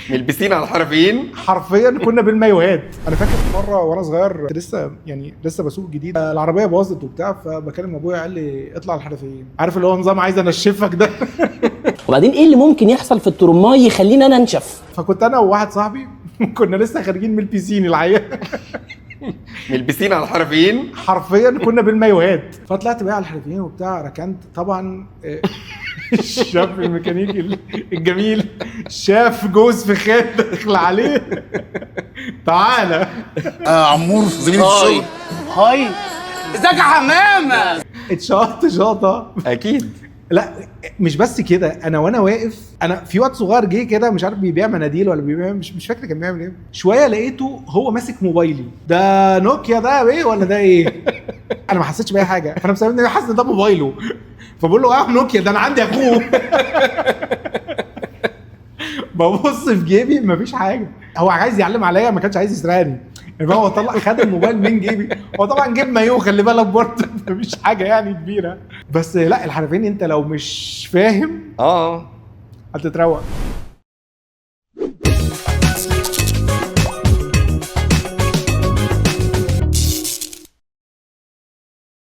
ملبسين على الحرفيين حرفيا كنا بالمايوهات. انا فاكر مره وانا صغير لسه بسوق جديد، العربيه باظت وبتاع، فبكلم ابويا قال لي اطلع على الحرفيين، عارف اللي هو نظام عايز انشفك ده. وبعدين ايه اللي ممكن يحصل في الترماي يخلينا انا انشف؟ فكنت انا وواحد صاحبي كنا لسه خارجين من البيسين الحقيقه. ملبسين على الحرفيين حرفيا كنا بالمايوهات. فطلعت بقى على الحرفيين وبتاع، ركنت طبعا. الشاب الميكانيكي الجميل شاف جوز فخاد داخل عليه. تعالى عمور زميلي في الشغل. هاي ازيك يا حمامه؟ اتشقطت شاطه. اكيد. لا مش بس كده، انا وانا واقف، انا في واد صغير جه كده مش عارف بيبيع مناديل ولا بيبيع مش فاكر كان بيعمل ايه، شويه لقيته هو ماسك موبايلي. ده نوكيا ده ايه ولا ده ايه؟ انا ما حسيتش باي حاجه، فانا مسميني حاسس ان ده موبايله، فبقول له اه نوكيا ده انا عندي اخوه. ببص في جيبي مفيش حاجه، هو عايز يعلم عليا، ما كانش عايز يسرقني. يعني هو طلع خد الموبايل من جيبي، هو طبعا جيب مايو خلي بالك برضه، مفيش حاجه يعني كبيره. بس لا الحرفين انت لو مش فاهم هتتروق.